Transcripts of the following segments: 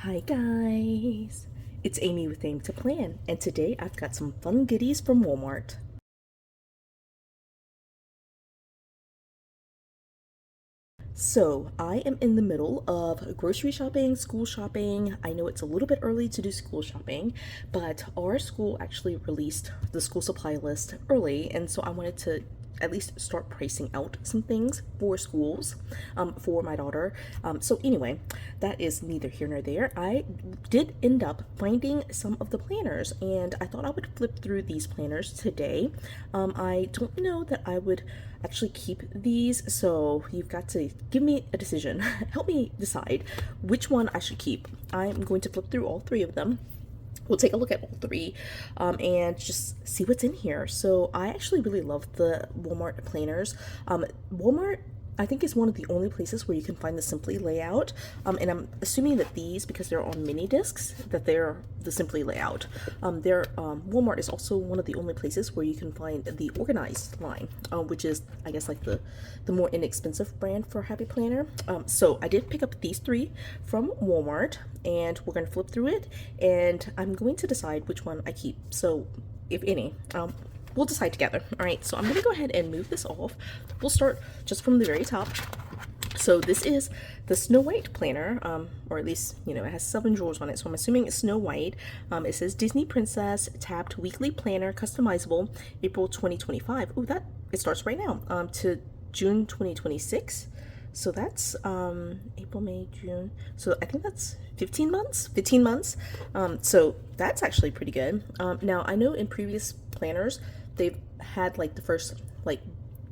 Hi guys, it's Amy with Aim to Plan, and today I've got some fun goodies from Walmart. So, I am in the middle of grocery shopping, school shopping. I know it's a little bit early to do school shopping, but our school actually released the school supply list early, and so I wanted to at least start pricing out some things for schools for my daughter. So anyway, that is neither here nor there. I did end up finding some of the planners, and I thought I would flip through these planners today. I don't know that I would actually keep these, so you've got to give me a decision. Help me decide which one I should keep. I'm going to flip through all three of them. We'll take a look at all three and just see what's in here. So I actually really love the Walmart planners. Walmart, I think, is one of the only places where you can find the Simply layout, and I'm assuming that these, because they're on mini discs, that they're the Simply layout. Walmart is also one of the only places where you can find the organized line, which is, I guess, like the more inexpensive brand for Happy Planner. So I did pick up these three from Walmart, and we're going to flip through it, and I'm going to decide which one I keep. So if any, we'll decide together. All right, so I'm gonna go ahead and move this off. We'll start just from the very top. So this is the Snow White planner, or at least, you know, it has 7 drawers on it, so I'm assuming it's Snow White. It says Disney Princess, tabbed weekly planner, customizable, April 2025. Oh, it starts right now, to June 2026. So that's April, May, June. So I think that's 15 months. 15 months. So that's actually pretty good. Now I know in previous planners they've had like the first like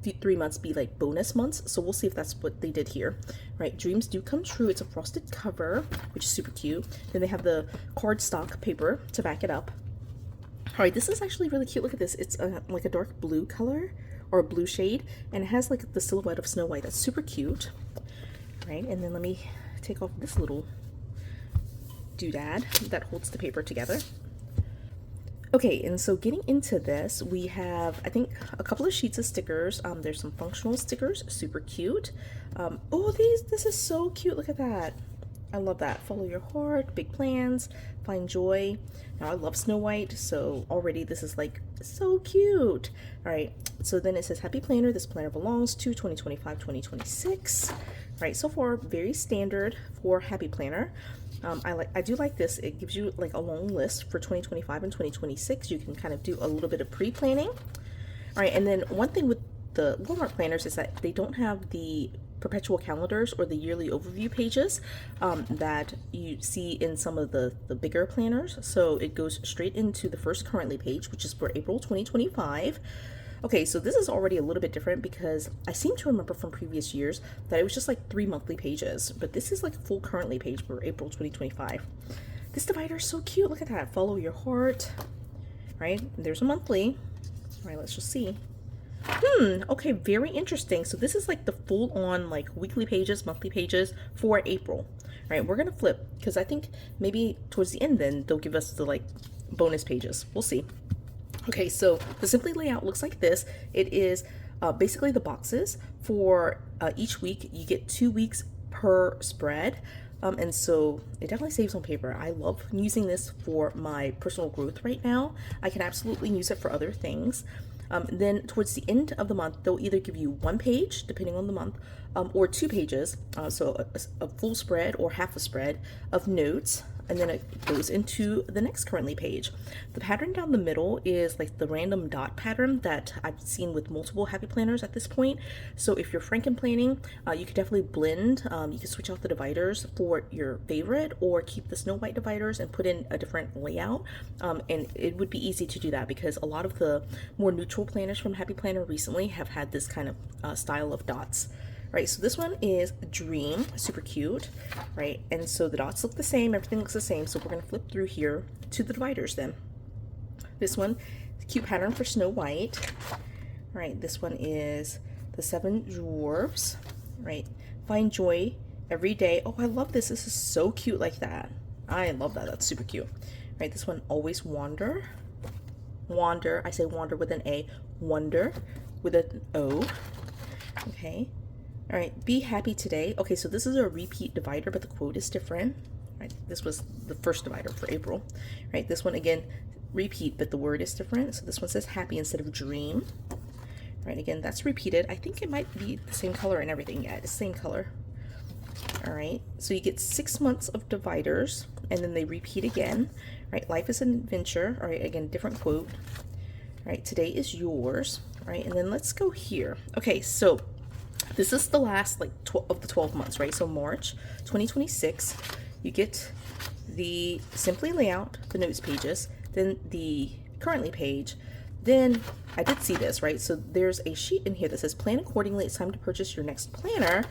3 months be like bonus months. So we'll see if that's what they did here. Right, dreams do come true. It's a frosted cover, which is super cute. Then they have the cardstock paper to back it up. All right, this is actually really cute. Look at this. It's like a dark blue color, or a blue shade, and it has like the silhouette of Snow White. That's super cute. All right, and then let me take off this little doodad that holds the paper together. Okay, and so getting into this, we have, I think, a couple of sheets of stickers. There's some functional stickers, super cute. Oh, this is so cute. Look at that. I love that. Follow your heart, big plans, find joy. Now I love Snow White, so already this is like so cute. All right, so then it says Happy Planner. This planner belongs to 2025-2026. All right, so far very standard for Happy Planner. I do like this. It gives you like a long list for 2025 and 2026. You can kind of do a little bit of pre-planning. All right, and then one thing with the Walmart planners is that they don't have the perpetual calendars or the yearly overview pages that you see in some of the bigger planners. So it goes straight into the first currently page, which is for April 2025. Okay, so this is already a little bit different because I seem to remember from previous years that it was just like 3 monthly pages, but this is like a full currently page for April 2025. This divider is so cute. Look at that. Follow your heart. Right? There's a monthly. All right, let's just see. Okay, very interesting. So this is like the full on like weekly pages, monthly pages for April. All right, we're gonna flip because I think maybe towards the end then they'll give us the like bonus pages. We'll see. Okay, so the Simply layout looks like this. It is basically the boxes for each week. You get 2 weeks per spread. And so it definitely saves on paper. I love using this for my personal growth right now. I can absolutely use it for other things. Then towards the end of the month, they'll either give you 1 page, depending on the month, or 2 pages, so a full spread or half a spread of notes, and then it goes into the next currently page. The pattern down the middle is like the random dot pattern that I've seen with multiple Happy Planners at this point. So if you're Frankenplanning, you could definitely blend. You can switch out the dividers for your favorite, or keep the Snow White dividers and put in a different layout. And it would be easy to do that because a lot of the more neutral planners from Happy Planner recently have had this kind of style of dots. Right, so this one is Dream, super cute, right? And so the dots look the same, everything looks the same. So we're gonna flip through here to the dividers then. This one, cute pattern for Snow White. Right, this one is the 7 dwarfs, right? Find joy every day. Oh, I love this. This is so cute like that. I love that. That's super cute. Right, this one, always wander. Wander, I say wander with an A, wonder with an O. Okay. All right, be happy today. Okay, so this is a repeat divider, but the quote is different. right? This was the first divider for April, right? This one again, repeat, but the word is different. So this one says happy instead of dream, right? Again, that's repeated. I think it might be the same color and everything. Yeah, it's the same color. All right, so you get 6 months of dividers, and then they repeat again, right? Life is an adventure. All right, again, different quote. All right, today is yours. All right, and then let's go here. Okay, so this is the last like of the 12 months, right? So March 2026, you get the simply layout, the notes pages, then the currently page. Then I did see this, right? So there's a sheet in here that says plan accordingly. It's time to purchase your next planner.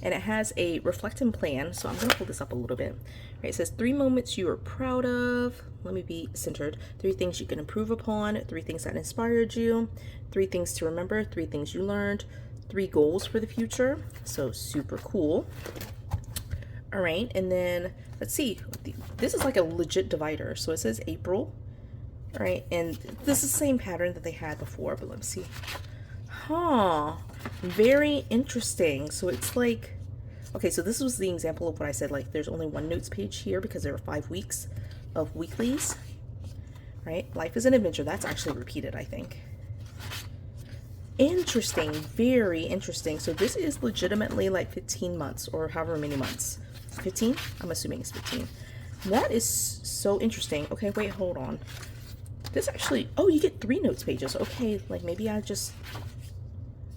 And it has a reflect and plan. So I'm going to pull this up a little bit. Right, it says 3 moments you are proud of. Let me be centered. 3 things you can improve upon. 3 things that inspired you. 3 things to remember. 3 things you learned. 3 goals for the future. So super cool. All right, and then let's see. This is like a legit divider. So it says April. All right, and this is the same pattern that they had before, but let's see. Huh, very interesting. So it's like, okay, so this was the example of what I said, like there's only 1 notes page here because there are 5 weeks of weeklies, right? Life is an adventure. That's actually repeated, I think. Interesting, very interesting. So this is legitimately like 15 months or however many months. 15? I'm assuming it's 15. That is so interesting. Okay, wait, hold on. This actually, oh, you get 3 notes pages. Okay, like maybe I just,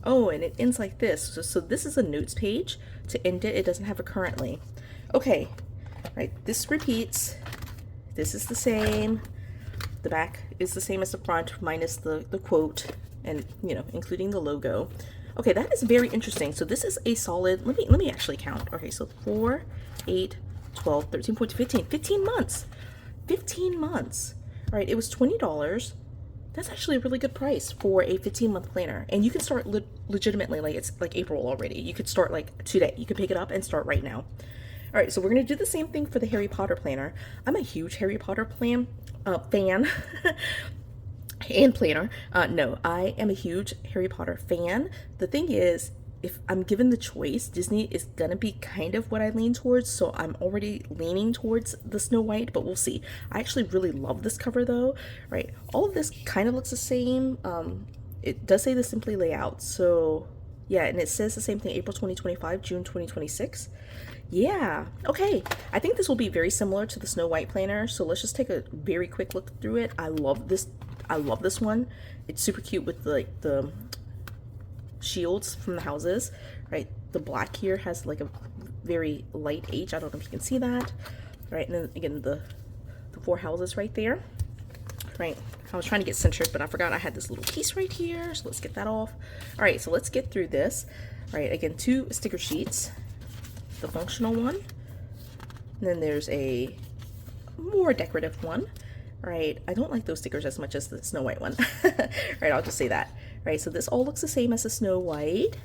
oh, and it ends like this. So this is a notes page. To end it, it doesn't have a currently. Okay, right, this repeats. This is the same. The back is the same as the front minus the quote and, you know, including the logo. Okay, that is very interesting. So this is a solid, let me actually count. Okay, so 4, 8, 12, 13, 14, 15. 15 months. 15 months. All right, it was $20. That's actually a really good price for a 15-month planner. And you can start legitimately, like it's like April already. You could start like today. You could pick it up and start right now. All right, so we're going to do the same thing for the Harry Potter planner. I'm a huge Harry Potter fan and planner. No, I am a huge Harry Potter fan. The thing is, if I'm given the choice, Disney is gonna be kind of what I lean towards, so I'm already leaning towards the Snow White, but we'll see. I actually really love this cover though, right? All of this kind of looks the same. It does say the Simply layout, so yeah, and it says the same thing, April 2025, June 2026. Yeah, okay. I think this will be very similar to the Snow White planner, so let's just take a very quick look through it. I love this one. It's super cute with like the shields from the houses, right? The black here has like a very light H. I don't know if you can see that, right? And then again, the 4 houses right there, right? I was trying to get centered, but I forgot I had this little piece right here, so let's get that off. All right, so let's get through this. All right, again, 2 sticker sheets, the functional one, and then there's a more decorative one. Right, I don't like those stickers as much as the Snow White one. Right, I'll just say that. Right, so this all looks the same as the Snow White.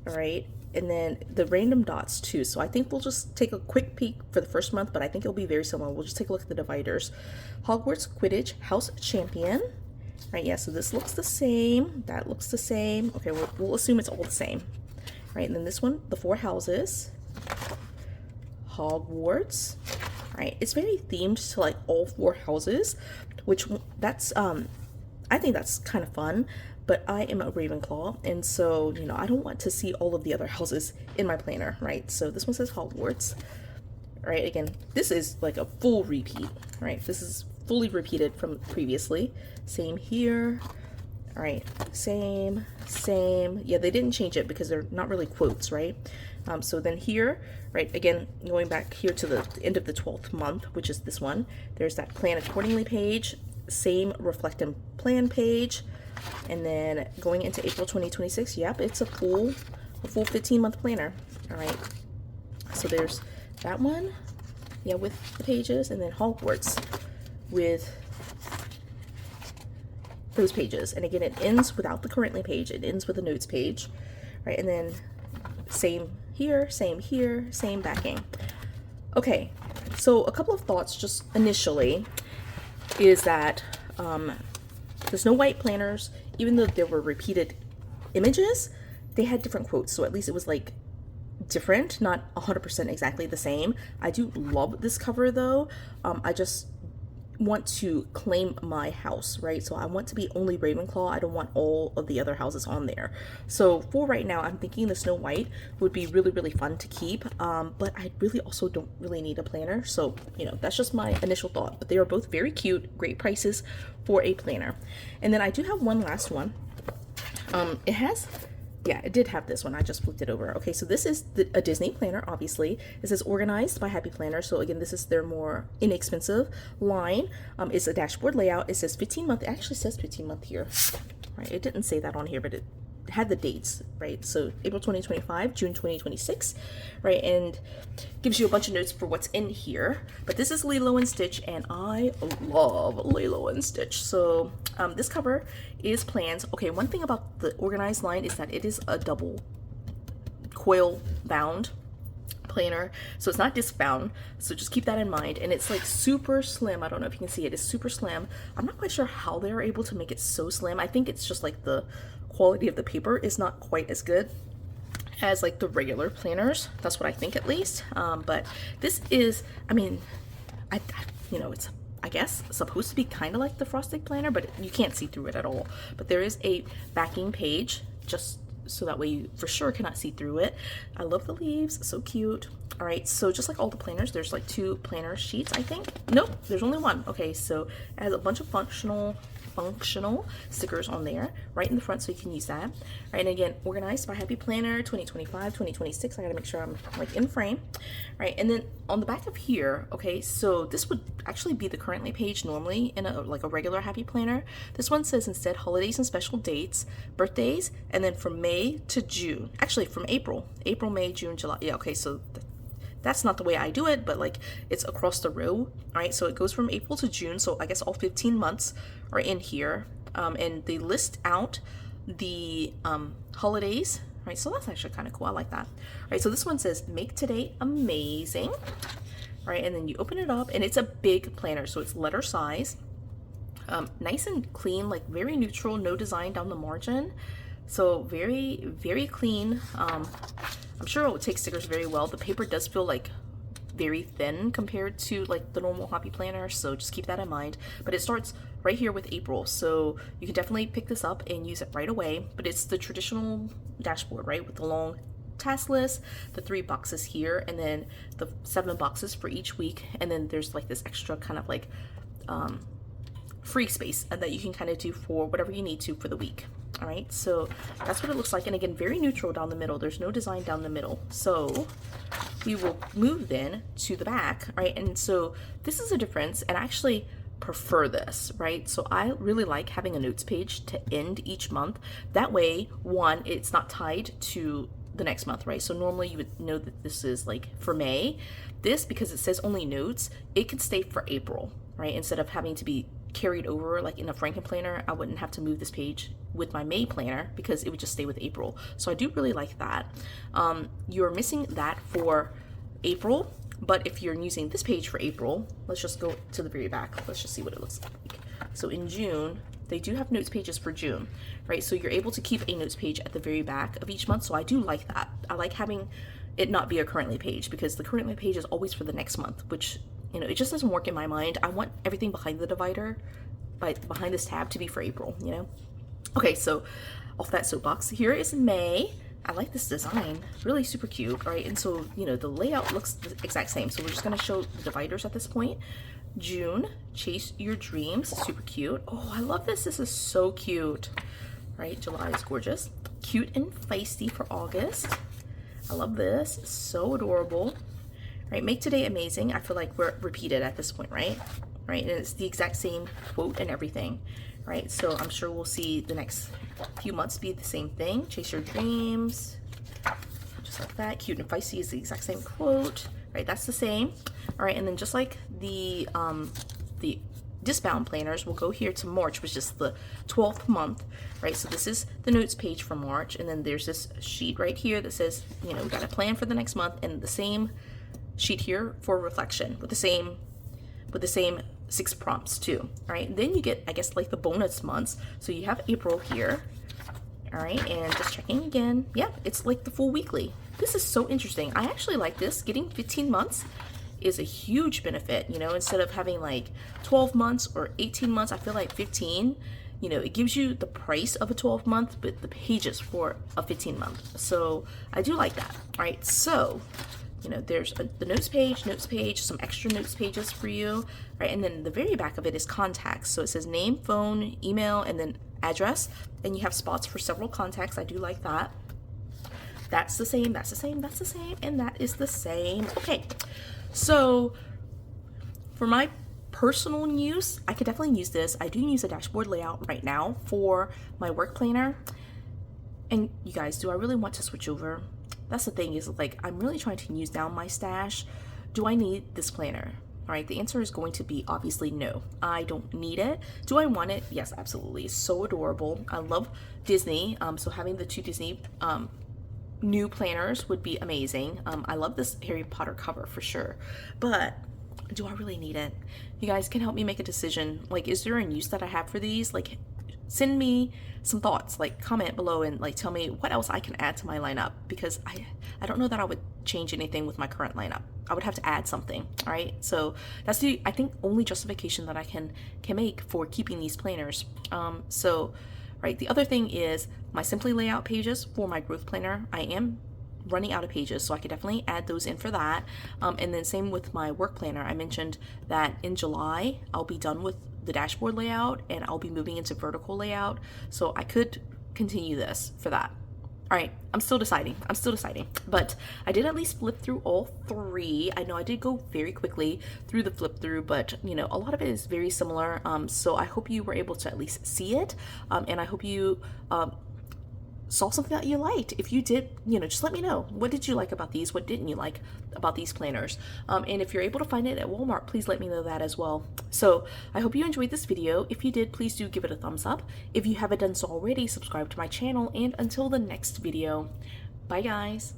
All right, and then the random dots too. So I think we'll just take a quick peek for the first month, but I think it'll be very similar. We'll just take a look at the dividers. Hogwarts Quidditch House Champion. Right, yeah, so this looks the same. That looks the same. Okay, we'll assume it's all the same. Right, and then this one, the 4 houses. Hogwarts. Right, it's very themed to like all 4 houses, which that's I think that's kind of fun, but I am a Ravenclaw, and so, you know, I don't want to see all of the other houses in my planner, right? So this one says Hogwarts. Right, again, this is like a full repeat, right? This is fully repeated from previously. Same here. All right, same. Yeah, they didn't change it because they're not really quotes, right? So then here, right, again, going back here to the end of the 12th month, which is this one, there's that plan accordingly page, same reflect and plan page, and then going into April 2026, yep, it's a full 15-month planner. All right, so there's that one, yeah, with the pages, and then Hogwarts with those pages. And again, it ends without the currently page, it ends with a notes page, right? And then same here, same backing. Okay, so a couple of thoughts just initially is that the Snow White planners, even though there were repeated images, they had different quotes, so at least it was like different, not 100% exactly the same. I do love this cover though. I just want to claim my house, right? So I want to be only Ravenclaw. I don't want all of the other houses on there. So for right now, I'm thinking the Snow White would be really, really fun to keep. But I really also don't really need a planner. So, you know, that's just my initial thought. But they are both very cute, great prices for a planner. And then I do have one last one. It has, yeah, it did have this one. I just flipped it over. Okay, so this is a Disney planner, obviously. It says organized by Happy Planner. So again, this is their more inexpensive line. It's a dashboard layout. It says 15-month. It actually says 15-month here. Right, it didn't say that on here, but it had the dates, right? So April 2025, June 2026, right? And gives you a bunch of notes for what's in here. But this is Lilo and Stitch, and I love Lilo and Stitch. So this cover is plans. Okay, one thing about the organized line is that it is a double coil bound planner, so it's not disc bound, so just keep that in mind. And it's like super slim. I don't know if you can see it. It's super slim. I'm not quite sure how they're able to make it so slim. I think it's just like the quality of the paper is not quite as good as like the regular planners. That's what I think, at least. But this is, I mean, you know, it's, I guess, supposed to be kind of like the Frosted Planner, but you can't see through it at all. But there is a backing page, just so that way you for sure cannot see through it. I love the leaves, so cute. All right, so just like all the planners, there's like 2 planner sheets, I think. Nope, there's only one. Okay, so it has a bunch of functional stickers on there right in the front, so you can use that. Right, and again, organized by Happy Planner 2025, 2026. I gotta make sure I'm like in frame. Right, and then on the back of here, okay, so this would actually be the currently page normally in a like a regular Happy Planner. This one says instead holidays and special dates, birthdays, and then from May to June. Actually, from April, May, June, July. Yeah, okay, so that's not the way I do it, but like it's across the row. All right, so it goes from April to June, so I guess all 15 months are in here. And they list out the holidays. Right, so that's actually kind of cool. I like that. All right, so this one says make today amazing. All right, and then you open it up, and it's a big planner, so it's letter size, nice and clean, like very neutral, no design down the margin. So very, very clean. I'm sure it will take stickers very well. The paper does feel like very thin compared to like the normal Happy Planner, so just keep that in mind. But it starts right here with April, so you can definitely pick this up and use it right away. But it's the traditional dashboard, right, with the long task list, the 3 boxes here, and then the 7 boxes for each week. And then there's like this extra kind of like free space that you can kind of do for whatever you need to for the week. All right, so that's what it looks like. And again, very neutral down the middle. There's no design down the middle. So we will move then to the back, right? And so this is a difference, and I actually prefer this, right? So I really like having a notes page to end each month. That way, one, it's not tied to the next month, right? So normally you would know that this is like for May. This, because it says only notes, it could stay for April, right? Instead of having to be carried over like in a FRANKENPLANNER, I wouldn't have to move this page with my May planner because it would just stay with April. So I do really like that. You're missing that for April, but if you're using this page for April, let's just go to the very back. Let's just see what it looks like. So in June, they do have notes pages for June, right? So you're able to keep a notes page at the very back of each month. So I do like that. I like having it not be a currently page, because the currently page is always for the next month, which, you know, it just doesn't work in my mind. I want everything behind the divider, behind this tab, to be for April, you know? Okay, so off that soapbox, here is May. I like this design, really super cute, right? And so, you know, the layout looks the exact same. So we're just gonna show the dividers at this point. June, chase your dreams, super cute. Oh, I love this. This is so cute, right? July is gorgeous. Cute and feisty for August. I love this, so adorable. Right, make today amazing. I feel like we're repeated at this point, right? Right, and it's the exact same quote and everything, right? So I'm sure we'll see the next few months be the same thing. Chase your dreams, just like that. Cute and feisty is the exact same quote, right? That's the same. All right, and then just like the discbound planners, we'll go here to March, which is the 12th month, right? So this is the notes page for March, and then there's this sheet right here that says, you know, we got a plan for the next month, and the same sheet here for reflection with the same 6 prompts too. All right, then you get, I guess, like the bonus months. So you have April here. All right, and just checking again. Yeah, it's like the full weekly. This is so interesting. I actually like this. Getting 15 months is a huge benefit, you know, instead of having like 12 months or 18 months, I feel like 15, you know, it gives you the price of a 12 month, but the pages for a 15 month. So I do like that. All right, so, you know, there's the notes page, some extra notes pages for you, right? And then the very back of it is contacts. So it says name, phone, email, and then address, and you have spots for several contacts. I do like that. That's the same, that's the same, that's the same, and that is the same. Okay, so for my personal use, I could definitely use this. I do use a dashboard layout right now for my work planner. And you guys, do I really want to switch over? That's the thing, is like, I'm really trying to use down my stash. Do I need this planner? All right, the answer is going to be obviously no. I don't need it. Do I want it? Yes, absolutely. It's so adorable. I love Disney, so having the 2 Disney new planners would be amazing. I love this Harry Potter cover for sure, but do I really need it? You guys can help me make a decision. Like, is there a use that I have for these? Like, send me some thoughts, like comment below and like tell me what else I can add to my lineup, because I don't know that I would change anything with my current lineup. I would have to add something. All right, so that's the, I think, only justification that I can make for keeping these planners. So right, the other thing is my Simply layout pages for my growth planner. I am running out of pages, so I could definitely add those in for that. And then same with my work planner. I mentioned that in July I'll be done with the dashboard layout and I'll be moving into vertical layout, so I could continue this for that. All right, I'm still deciding, but I did at least flip through all 3. I know I did go very quickly through the flip through, but you know, a lot of it is very similar. So I hope you were able to at least see it, and I hope you saw something that you liked. If you did, you know, just let me know. What did you like about these? What didn't you like about these planners? And if you're able to find it at Walmart, please let me know that as well. So I hope you enjoyed this video. If you did, please do give it a thumbs up. If you haven't done so already, subscribe to my channel, and until the next video, bye guys.